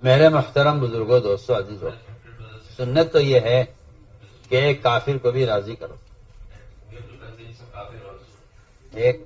میرے محترم بزرگوں، دوستوں، عزیزوں، سنت تو یہ ہے کہ ایک کافر کو بھی راضی کرو، ایک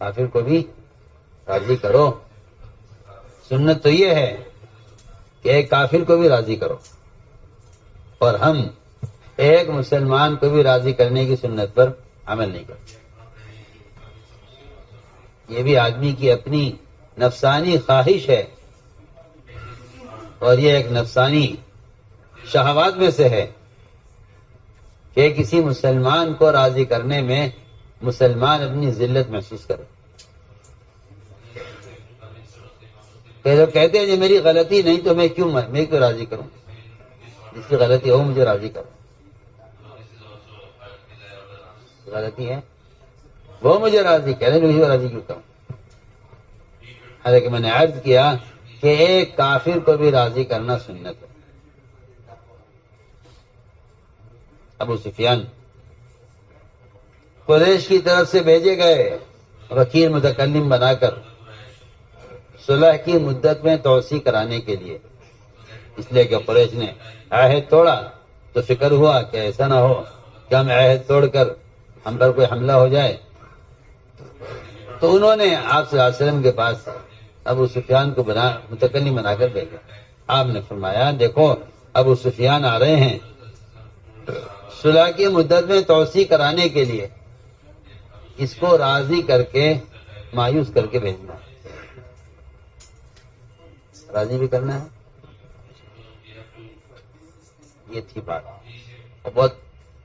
کافر کو بھی راضی کرو۔ سنت تو یہ ہے کہ ایک کافر کو بھی راضی کرو، اور ہم ایک مسلمان کو بھی راضی کرنے کی سنت پر عمل نہیں کرتے۔ یہ بھی آدمی کی اپنی نفسانی خواہش ہے، اور یہ ایک نفسانی شہوات میں سے ہے کہ کسی مسلمان کو راضی کرنے میں مسلمان اپنی ذلت محسوس کرے۔ کہ لوگ کہتے ہیں کہ میری غلطی نہیں تو میں کیوں راضی کروں، جس کی غلطی ہو مجھے راضی کرو، غلطی ہے وہ مجھے راضی کرے، مجھے راضی کیوں کروں۔ حالانکہ میں نے عرض کیا کہ ایک کافر کو بھی راضی کرنا سنت ہے۔ ابو سفیان قریش کی طرف سے بھیجے گئے وکیل متکلم بنا کر صلح کی مدت میں توسیع کرانے کے لیے، اس لیے کہ قریش نے عہد توڑا تو فکر ہوا کہ ایسا نہ ہو کہ ہم عہد توڑ کر ہم پر کوئی حملہ ہو جائے، تو انہوں نے آپ صلی اللہ علیہ وسلم کے پاس ابو سفیان کو متکلم بنا کر بھیجا۔ آپ نے فرمایا دیکھو ابو سفیان آ رہے ہیں، صلح کی مدت میں توسیع کرانے کے لیے، اس کو راضی کر کے مایوس کر کے بھیجنا ہے، راضی بھی کرنا ہے۔ یہ تھی بات، بہت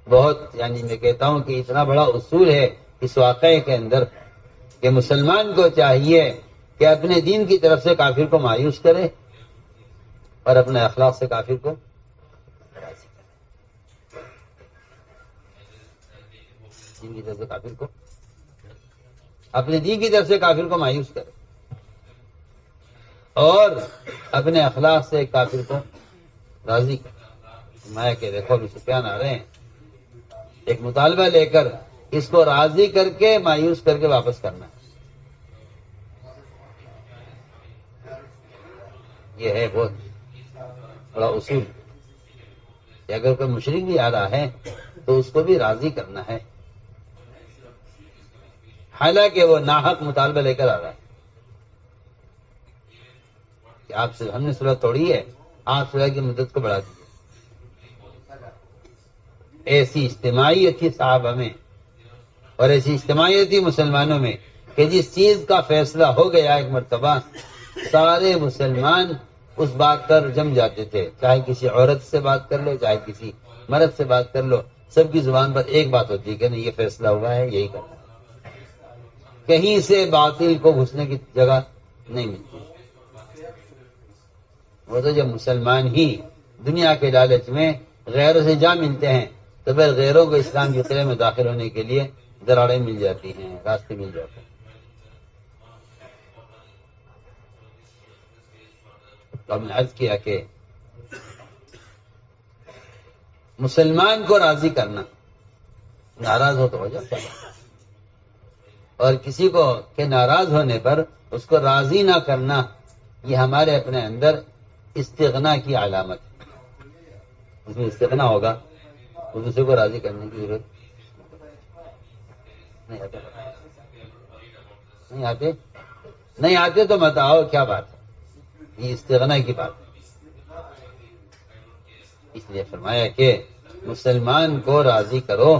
بہت یعنی میں کہتا ہوں کہ اتنا بڑا اصول ہے اس واقعے کے اندر کہ مسلمان کو چاہیے کہ اپنے دین کی طرف سے کافر کو مایوس کرے اور اپنے اخلاق سے کافر کو راضی کرے۔ دین کی طرف سے کافر کو، اپنے دین کی طرف سے کافر کو مایوس کرے اور اپنے اخلاق سے کافر کو راضی کرے۔ میں کہ دیکھو ابو سفیان آ رہے ہیں، ایک مطالبہ لے کر اس کو راضی کر کے مایوس کر کے واپس کرنا ہے۔ یہ ہے بہت بڑا اصول کہ اگر کوئی مشرک بھی آ رہا ہے تو اس کو بھی راضی کرنا ہے، حالانکہ وہ ناحق مطالبہ لے کر آ رہا ہے کہ آپ سے ہم نے صلح توڑی ہے، آپ صلح کی مدت کو بڑھا دیجیے۔ ایسی اجتماعیت تھی صحابہ میں اور ایسی اجتماعیت تھی مسلمانوں میں کہ جس چیز کا فیصلہ ہو گیا ایک مرتبہ، سارے مسلمان اس بات پر جم جاتے تھے، چاہے کسی عورت سے بات کر لو، چاہے کسی مرد سے بات کر لو، سب کی زبان پر ایک بات ہوتی ہے کہ نہیں یہ فیصلہ ہوا ہے، یہی کرنا ہے، کہیں سے باطل کو گھسنے کی جگہ نہیں ملتی۔ وہ تو جب مسلمان ہی دنیا کے لالچ میں غیروں سے جا ملتے ہیں تو پھر غیروں کو اسلام کے قلعے میں داخل ہونے کے لیے دراڑیں مل جاتی ہیں، راستے مل جاتے ہیں۔ تو ہم نے عرض کیا کہ مسلمان کو راضی کرنا، ناراض ہو تو ہو جاتا ہے، اور کسی کو کہ ناراض ہونے پر اس کو راضی نہ کرنا، یہ ہمارے اپنے اندر استغنا کی علامت ہے۔ اس میں استغنا ہوگا تو دوسرے کو راضی کرنے کی ضرورت نہیں آتے۔ نہیں آتے تو بتاؤ کیا بات ہے، یہ استغنا کی بات ہے۔ اس لیے فرمایا کہ مسلمان کو راضی کرو۔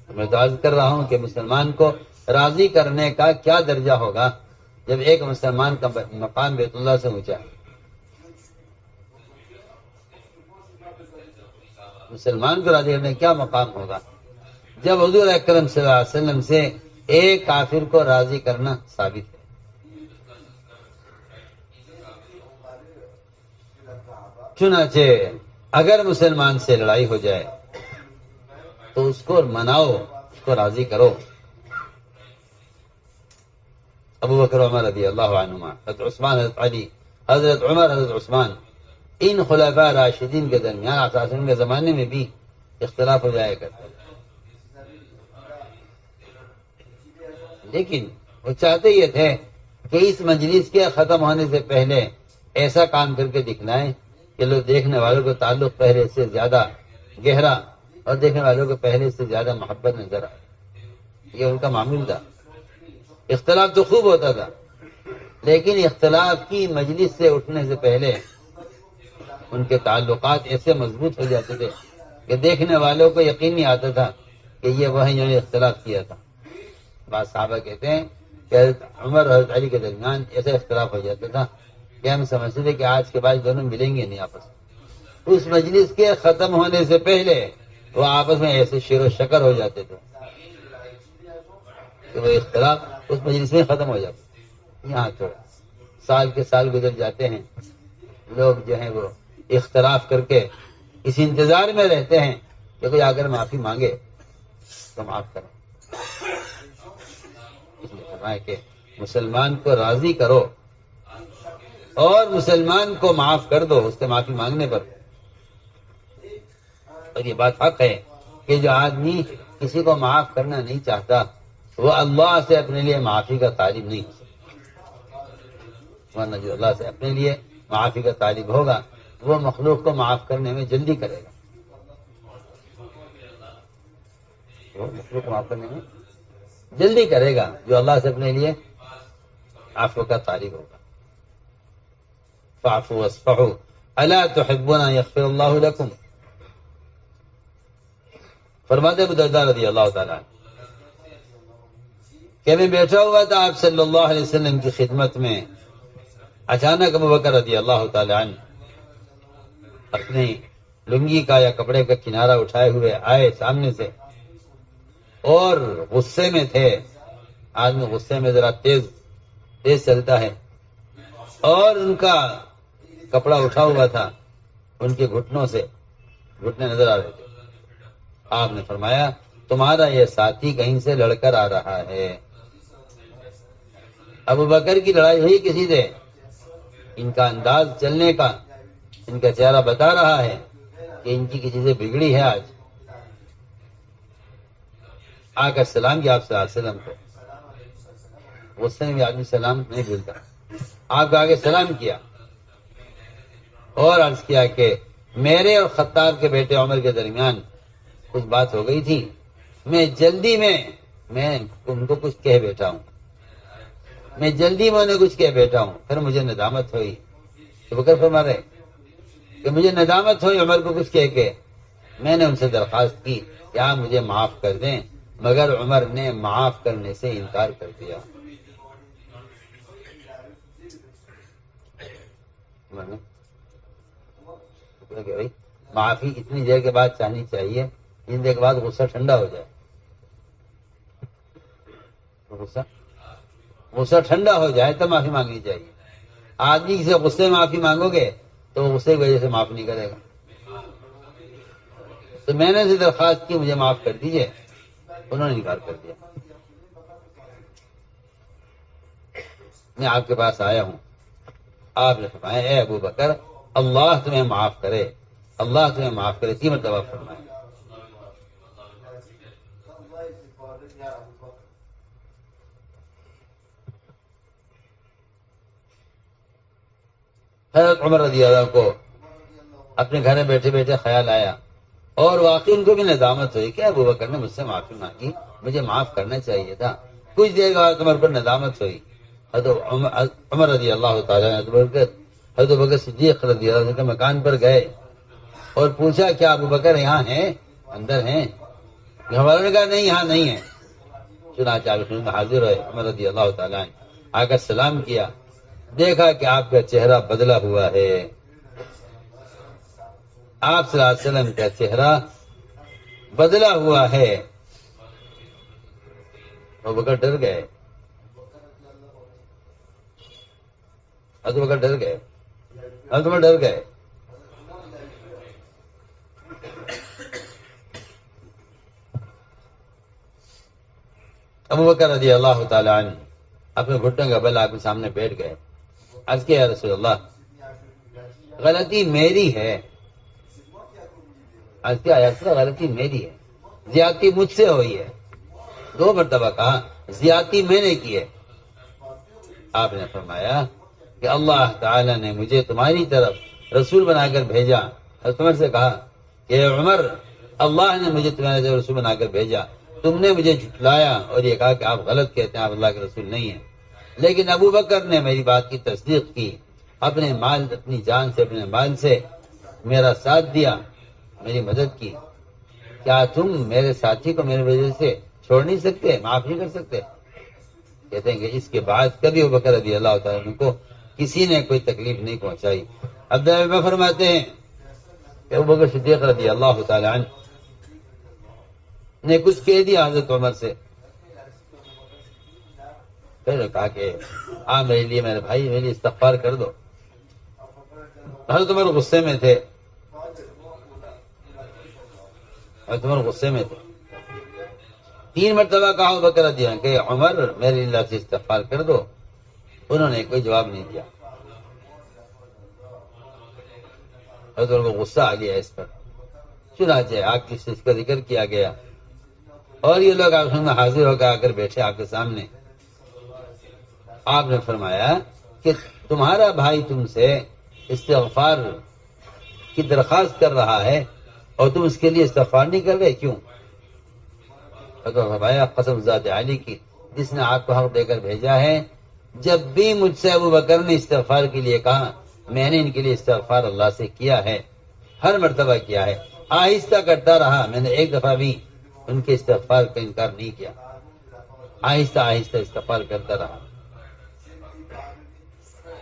میں تو عرض کر رہا ہوں کہ مسلمان کو راضی کرنے کا کیا درجہ ہوگا جب ایک مسلمان کا مقام بیت اللہ سے اونچا ہے۔ مسلمان کو راضی کرنے کا کیا مقام ہوگا جب حضور اکرم صلی اللہ علیہ وسلم سے ایک کافر کو راضی کرنا ثابت ہے۔ چنانچہ اگر مسلمان سے لڑائی ہو جائے تو اس کو مناؤ، اس کو راضی کرو۔ ابو بکر عمر رضی اللہ عنہما، حضرت عثمان، حضرت علی، حضرت عمر، حضرت عثمان، ان خلفاء راشدین کے درمیان آساسن کے زمانے میں بھی اختلاف ہو جایا کرتا ہے، لیکن وہ چاہتے یہ تھے کہ اس مجلس کے ختم ہونے سے پہلے ایسا کام کر کے دکھلائیں کہ لوگ دیکھنے والوں کو تعلق پہلے سے زیادہ گہرا اور دیکھنے والوں کو پہلے سے زیادہ محبت نظر آئے. یہ ان کا معمول تھا. اختلاف تو خوب ہوتا تھا، لیکن اختلاف کی مجلس سے اٹھنے سے پہلے ان کے تعلقات ایسے مضبوط ہو جاتے تھے کہ دیکھنے والوں کو یقین نہیں آتا تھا کہ یہ وہ ہیں جنہوں نے اختلاف کیا تھا. بعض صحابہ کہتے ہیں کہ حضرت عمر اور حضرت علی کے درمیان ایسا اختلاف ہو جاتا تھا کہ ہم سمجھتے تھے کہ آج کے بعد دونوں ملیں گے نہیں آپس میں. اس مجلس کے ختم ہونے سے پہلے وہ آپس میں ایسے شیر و شکر ہو جاتے تھے کہ وہ اختلاف اس مجلس میں ختم ہو جاتا. یہاں تو سال کے سال گزر جاتے ہیں، لوگ جو ہیں وہ اختلاف کر کے اس انتظار میں رہتے ہیں کہ کوئی اگر معافی مانگے تو معاف کریں. اس لیے فرمایا کہ مسلمان کو راضی کرو اور مسلمان کو معاف کر دو اس سے معافی مانگنے پر. اور یہ بات حق ہے کہ جو آدمی کسی کو معاف کرنا نہیں چاہتا وہ اللہ سے اپنے لیے معافی کا طالب نہیں ہو سکتا، ورنہ جو اللہ سے اپنے لیے معافی کا طالب ہوگا وہ مخلوق کو معاف کرنے میں جلدی کرے گا. وہ مخلوق کو معاف کرنے میں جلدی کرے گا جو اللہ سے اپنے لیے عفو کا طالب ہوگا. فاعفوا واصفحوا الا تحبون ان یغفر اللہ لکم. فرماتے ابو درداء رضی اللہ تعالیٰ کہ میں بیٹھا ہوا تھا آپ صلی اللہ علیہ وسلم کی خدمت میں، اچانک ابو بکر رضی اللہ تعالیٰ عنہ اپنی لنگی کا یا کپڑے کا کنارہ اٹھائے ہوئے آئے سامنے سے اور غصے میں تھے. آدمی غصے میں ذرا تیز چلتا ہے، اور ان کا کپڑا اٹھا ہوا تھا، ان کے گھٹنوں سے گھٹنے نظر آ رہے تھے. آپ نے فرمایا تمہارا یہ ساتھی کہیں سے لڑ کر آ رہا ہے. ابو بکر کی لڑائی ہوئی کسی سے؟ ان کا انداز چلنے کا، ان کا چہرہ بتا رہا ہے کہ ان کی کسی سے بگڑی ہے. آج آ کر سلام کیا آپ صلی اللہ علیہ وسلم کو. غصے میں بھی آدمی سلام نہیں بھولتا. آپ کو آگے سلام کیا اور عرض کیا کہ میرے اور خطاب کے بیٹے عمر کے درمیان کچھ بات ہو گئی تھی، میں جلدی میں ان کو کچھ کہہ بیٹھا ہوں، میں جلدی میں انہیں کچھ کہہ بیٹھا ہوں، پھر مجھے ندامت ہوئی. تو بکر فرما رہے کہ مجھے ندامت ہوئی عمر کو کچھ کہہ کے. میں نے ان سے درخواست کی کہ آپ مجھے معاف کر دیں، مگر عمر نے معاف کرنے سے انکار کر دیا. بھائی معافی اتنی دیر کے بعد چاہنی چاہیے جن دیر کے بعد غصہ ٹھنڈا ہو جائے. غصہ ٹھنڈا ہو جائے تب معافی مانگنی چاہیے. آدمی سے غصے میں معافی مانگو گے تو وہ غصے کی وجہ سے معاف نہیں کرے گا. تو میں نے اسے درخواست کی مجھے معاف کر دیجئے، انہوں نے انکار کر دیا. میں آپ کے پاس آیا ہوں، آپ نے فرمایا اے ابو بکر اللہ تمہیں معاف کرے، اللہ تمہیں معاف کرے. 3 مرتبہ فرمایا. حضرت عمر رضی اللہ کو اپنے گھر میں بیٹھے بیٹھے خیال آیا اور واقعی ان کو بھی ندامت ہوئی کہ ابو بکر نے مجھ سے معافی مانگی، مجھے معاف کرنا چاہیے تھا. کچھ دیر بعد عمر پر ندامت ہوئی. حضرت عمر رضی اللہ تعالیٰ حضرت بکر صدیق رضی اللہ عنہ کے مکان پر گئے اور پوچھا کیا ابو بکر یہاں ہیں، اندر ہیں؟ ہمارے نے کہا نہیں یہاں نہیں ہے. چنانچہ میں حاضر ہوئے. عمر رضی اللہ تعالیٰ عنہ آ کر سلام کیا، دیکھا کہ آپ کا چہرہ بدلا ہوا ہے. آپ صلی اللہ علیہ وسلم کا چہرہ بدلا ہوا ہے. ابو بکر ڈر گئے. ابو بکر ڈر گئے. ابو بکر رضی اللہ تعالیٰ عنہ اپنے گھٹنوں کا بل آپ کے سامنے بیٹھ گئے. عرض کیا یا رسول اللہ غلطی میری ہے. عرض کیا یا رسول اللہ غلطی میری ہے، زیادتی مجھ سے ہوئی ہے. 2 مرتبہ کہا زیادتی میں نے کی ہے. آپ نے فرمایا کہ اللہ تعالیٰ نے مجھے تمہاری طرف رسول بنا کر بھیجا. حضرت عمر سے کہا کہ عمر، اللہ نے مجھے تمہاری طرف رسول بنا کر بھیجا، تم نے مجھے جھٹلایا اور یہ کہا کہ آپ غلط کہتے ہیں، آپ اللہ کے رسول نہیں ہیں. لیکن ابو بکر نے میری بات کی تصدیق کی، اپنے مال، اپنی جان سے، اپنے مال سے میرا ساتھ دیا، میری مدد کی. کیا تم میرے ساتھی کو میرے وجہ سے چھوڑ نہیں سکتے، معاف نہیں کر سکتے؟ کہتے ہیں کہ اس کے بعد کبھی ابو بکر رضی اللہ تعالیٰ عنہ کو کسی نے کوئی تکلیف نہیں پہنچائی. عبداللہ فرماتے ہیں کہ ابو بکر صدیق رضی اللہ تعالیٰ عنہ نے کچھ کہہ دیا حضرت عمر سے، پھر کہا کہ میرے لیے، میرے بھائی، میرے لیے استغفار کر دو. حضرت عمر غصے میں تھے، حضرت عمر غصے میں تھے. 3 مرتبہ کہا ابو بکر رضی اللہ عنہ کہ عمر میرے لیے اللہ سے استغفار کر دو. انہوں نے کوئی جواب نہیں دیا. حضرت عمر کو غصہ آ گیا اس پر. چنانچہ آگ کی اس کا ذکر کیا گیا اور یہ لوگ آپ میں حاضر ہو کر آ کر بیٹھے آپ کے سامنے. آپ نے فرمایا کہ تمہارا بھائی تم سے استغفار کی درخواست کر رہا ہے اور تم اس کے لیے استغفار نہیں کر رہے، کیوں؟ فرمایا قسم ذات عالی کی جس نے آپ کو حق دے کر بھیجا ہے، جب بھی مجھ سے ابو بکر نے استغفار کے لیے کہا، میں نے ان کے لیے استغفار اللہ سے کیا ہے، ہر مرتبہ کیا ہے، آہستہ کرتا رہا. میں نے ایک دفعہ بھی ان کے استغفار کا انکار نہیں کیا، آہستہ آہستہ استغفار کرتا رہا.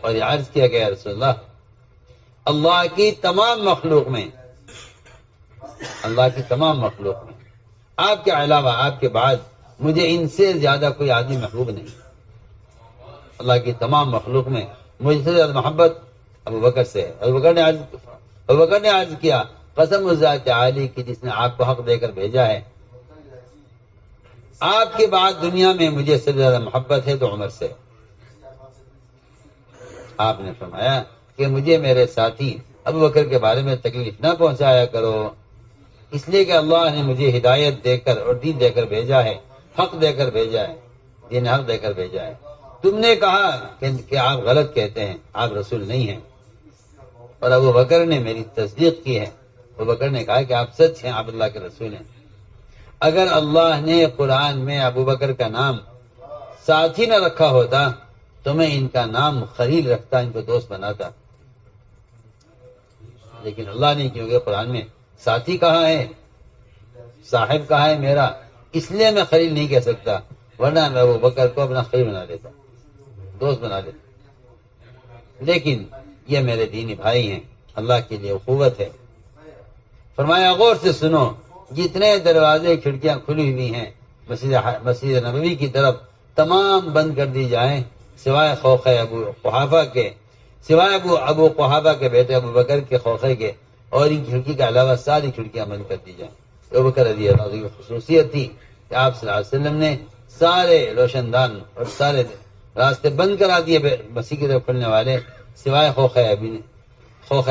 اور یہ عرض کیا گیا رسول اللہ، اللہ کی تمام مخلوق میں، اللہ کی تمام مخلوق میں آپ کے علاوہ، آپ کے بعد مجھے ان سے زیادہ کوئی آدمی محبوب نہیں. اللہ کی تمام مخلوق میں مجھ سے زیادہ محبت ابو بکر سے ہے. ابو بکر نے عرض کیا قسم ذات عالی کی جس نے آپ کو حق دے کر بھیجا ہے، آپ کے بعد دنیا میں مجھے سب سے زیادہ محبت ہے تو عمر سے. آپ نے فرمایا کہ مجھے میرے ساتھی ابو بکر کے بارے میں تکلیف نہ پہنچایا کرو، اس لیے کہ اللہ نے مجھے ہدایت دے کر اور دین دے کر بھیجا ہے، حق دے کر بھیجا ہے، دین حق دے کر بھیجا ہے. تم نے کہا کہ آپ غلط کہتے ہیں، آپ رسول نہیں ہیں، اور ابو بکر نے میری تصدیق کی ہے. ابو بکر نے کہا کہ آپ سچ ہیں، آپ اللہ کے رسول ہیں. اگر اللہ نے قرآن میں ابو بکر کا نام ساتھی نہ رکھا ہوتا تو میں ان کا نام خلیل رکھتا، ان کو دوست بناتا. لیکن اللہ نے کیونکہ قرآن میں ساتھی کہا ہے، صاحب کہا ہے میرا، اس لیے میں خلیل نہیں کہہ سکتا، ورنہ میں ابو بکر کو اپنا خلیل بنا لیتا، دوست بنا لیتا. لیکن یہ میرے دینی بھائی ہیں، اللہ کے لیے اخوت ہے. فرمایا غور سے سنو، جتنے دروازے کھڑکیاں کھلی ہوئی ہیں مسجد نبوی کی طرف تمام بند کر دی جائیں سوائے خوخہ ابو قحافہ کے، سوائے ابو قحافہ کے بیٹے ابو بکر کے خوخے کے، اور ان کھڑکی کے علاوہ ساری کھڑکیاں بند کر دی جائیں. ابو بکر رضی اللہ عنہ کی خصوصیت تھی کہ آپ صلی اللہ علیہ وسلم نے سارے روشن دان اور سارے راستے بند کرا دیے مسیح کی طرف کھلنے والے سوائے خوخہ ابی نے.